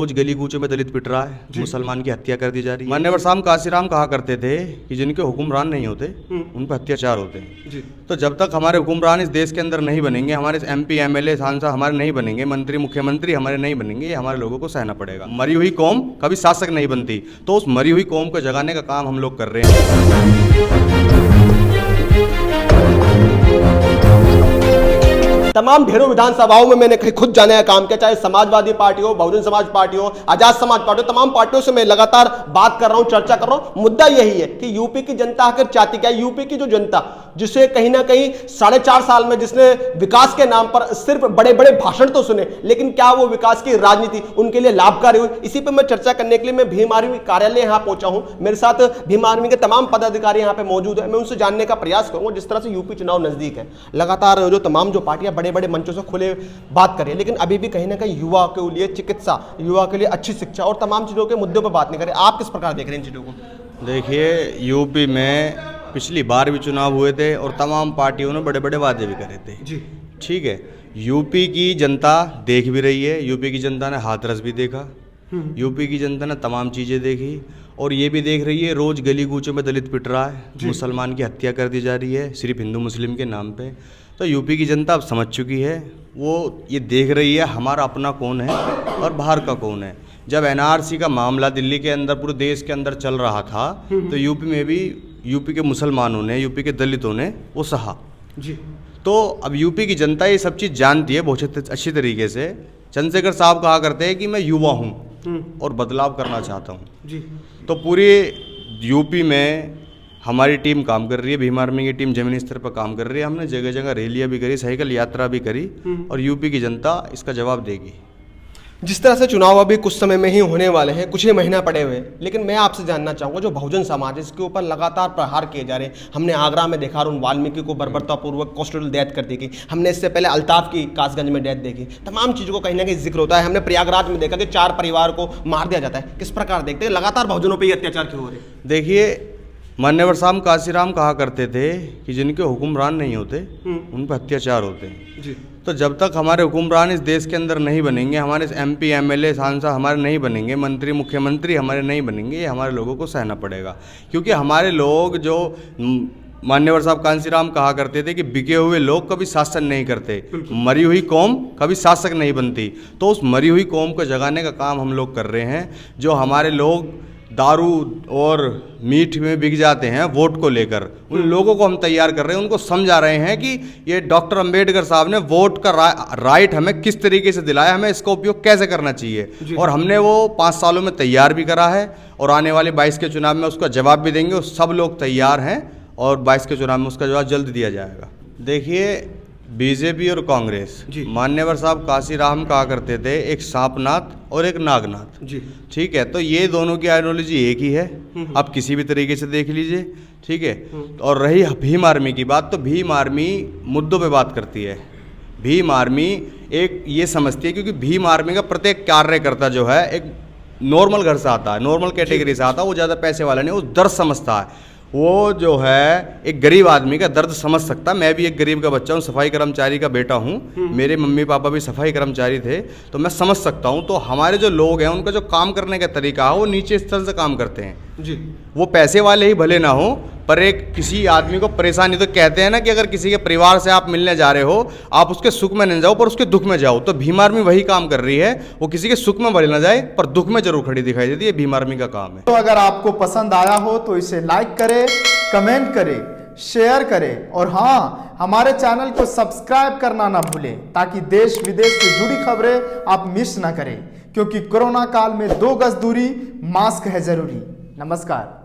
रोज गली कूचों में दलित पिट रहा है, मुसलमान की हत्या कर दी जा रही है। मान्यवर साहब काशीराम कहा करते थे कि जिनके हुक्मरान नहीं होते उन पर अत्याचार होते हैं। तो जब तक हमारे हुक्मरान इस देश के अंदर नहीं बनेंगे, हमारे एमपी एमएलए सांसद हमारे नहीं बनेंगे, मंत्री मुख्यमंत्री हमारे नहीं बनेंगे, ये हमारे लोगों को सहना पड़ेगा। मरी हुई कौम कभी शासक नहीं बनती, तो उस मरी हुई कौम को जगाने का काम हम लोग कर रहे हैं। तमाम ढेरों विधानसभाओं में मैंने खुद जाने का काम किया, चाहे समाजवादी पार्टी हो, बहुजन समाज पार्टी हो, आजाद समाज पार्टी हो, तमाम पार्टियों से मैं लगातार बात कर रहा हूं, चर्चा कर रहा हूं। मुद्दा यही है कि यूपी की जनता आखिर चाहती क्या है। यूपी की जो जनता जिसे कहीं ना कहीं 4.5 साल में जिसने विकास के नाम पर सिर्फ बड़े बड़े भाषण तो सुने, लेकिन क्या वो विकास की राजनीति उनके लिए लाभकारी हुई, इसी पर मैं चर्चा करने के लिए मैं भीम आर्मी कार्यालय यहाँ पहुंचा हूं। मेरे साथ भीम आर्मी के तमाम पदाधिकारी यहाँ पे मौजूद है। मैं उनसे जानने का प्रयास करूंगा, जिस तरह से यूपी चुनाव नजदीक है, लगातार जो तमाम जो पार्टियां बड़े बड़े मंचों से खुले बात कर रही है, लेकिन अभी भी कहीं ना कहीं युवा के लिए चिकित्सा, युवा के लिए अच्छी शिक्षा और तमाम चीजों के मुद्दों पर बात नहीं कर रहे। आप किस प्रकार देख रहे हैं इन चीजों को? देखिए, यूपी में पिछली बार भी चुनाव हुए थे और तमाम पार्टियों ने बड़े बड़े वादे भी करे थे जी। ठीक है, यूपी की जनता देख भी रही है, यूपी की जनता ने हाथरस भी देखा, यूपी की जनता ने तमाम चीज़ें देखी और ये भी देख रही है रोज गली कूचों में दलित पिट रहा है, मुसलमान की हत्या कर दी जा रही है सिर्फ हिंदू मुस्लिम के नाम पे। तो यूपी की जनता अब समझ चुकी है, वो ये देख रही है हमारा अपना कौन है और बाहर का कौन है। जब एनआरसी का मामला दिल्ली के अंदर पूरे देश के अंदर चल रहा था, तो यूपी में भी यूपी के मुसलमानों ने, यूपी के दलितों ने वो सहा जी। तो अब यूपी की जनता ये सब चीज़ जानती है बहुत अच्छी तरीके से। चंद्रशेखर साहब कहा करते हैं कि मैं युवा हूँ और बदलाव करना चाहता हूँ जी। तो पूरी यूपी में हमारी टीम काम कर रही है, भीम आर्मी की टीम जमीनी स्तर पर काम कर रही है। हमने जगह जगह रैलियाँ भी करी, साइकिल यात्रा भी करी और यूपी की जनता इसका जवाब देगी। जिस तरह से चुनाव अभी कुछ समय में ही होने वाले हैं, कुछ ही महीना पड़े हुए, लेकिन मैं आपसे जानना चाहूँगा जो बहुजन समाज है इसके ऊपर लगातार प्रहार किए जा रहे हैं। हमने आगरा में देखा, अरुण वाल्मीकि को बर्बरतापूर्वक कोस्टल डेथ कर दी गई, हमने इससे पहले अल्ताफ की कासगंज में डेथ देखी। तमाम चीज़ों को कहीं ना कहीं जिक्र होता है। हमने प्रयागराज में देखा कि 4 परिवार को मार दिया जाता है। किस प्रकार देखते हैं लगातार बहुजनों पर ही अत्याचार क्यों हो रहे हैं? देखिए, मान्यवर साहब काशीराम कहा करते थे कि जिनके हुक्मरान नहीं होते उन पर अत्याचार होते हैं जी। तो जब तक हमारे हुक्मरान इस देश के अंदर नहीं बनेंगे, हमारे एमपी एमएलए सांसद हमारे नहीं बनेंगे, मंत्री मुख्यमंत्री हमारे नहीं बनेंगे, ये हमारे लोगों को सहना पड़ेगा। क्योंकि हमारे लोग जो मान्यवर साहब कांसीराम कहा करते थे कि बिके हुए लोग कभी शासन नहीं करते, मरी हुई कौम कभी शासक नहीं बनती। तो उस मरी हुई कौम को जगाने का काम हम लोग कर रहे हैं। जो हमारे लोग दारू और मीठ में बिक जाते हैं वोट को लेकर, उन लोगों को हम तैयार कर रहे हैं, उनको समझा रहे हैं कि ये डॉक्टर अंबेडकर साहब ने वोट का राइट हमें किस तरीके से दिलाया, हमें इसका उपयोग कैसे करना चाहिए। और हमने वो 5 सालों में तैयार भी करा है और आने वाले 22 के चुनाव में उसका जवाब भी देंगे। सब लोग तैयार हैं और 22 के चुनाव में उसका जवाब जल्द दिया जाएगा। देखिए, बीजेपी और कांग्रेस, मान्यवर साहब काशीराम कहा करते थे एक सांपनाथ और एक नागनाथ जी। ठीक है, तो ये दोनों की आइडियोलॉजी एक ही है, आप किसी भी तरीके से देख लीजिए। ठीक है, और रही भीम आर्मी की बात, तो भीम आर्मी मुद्दों पे बात करती है। भीम आर्मी एक ये समझती है, क्योंकि भीम आर्मी का प्रत्येक कार्यकर्ता जो है एक नॉर्मल घर से आता है, नॉर्मल कैटेगरी से आता है, वो ज़्यादा पैसे वाला नहीं, वो दर्द समझता है। वो जो है एक गरीब आदमी का दर्द समझ सकता है। मैं भी एक गरीब का बच्चा हूँ, सफाई कर्मचारी का बेटा हूँ, मेरे मम्मी पापा भी सफाई कर्मचारी थे, तो मैं समझ सकता हूँ। तो हमारे जो लोग हैं उनका जो काम करने का तरीका है वो नीचे स्तर से काम करते हैं जी। वो पैसे वाले ही भले ना हो, पर एक किसी आदमी को परेशानी, तो कहते हैं ना कि अगर किसी के परिवार से आप मिलने जा रहे हो, आप उसके सुख में नहीं जाओ पर उसके दुख में जाओ। तो भीम आर्मी वही काम कर रही है, वो किसी के सुख में भले ना जाए पर दुख में जरूर खड़ी दिखाई देती है। भीम आर्मी का काम है। तो अगर आपको पसंद आया हो तो इसे लाइक करें, कमेंट करें, शेयर करें और हाँ, हमारे चैनल को सब्सक्राइब करना ना भूलें, ताकि देश विदेश से जुड़ी खबरें आप मिस ना करें। क्योंकि कोरोना काल में 2 गज दूरी, मास्क है जरूरी। नमस्कार।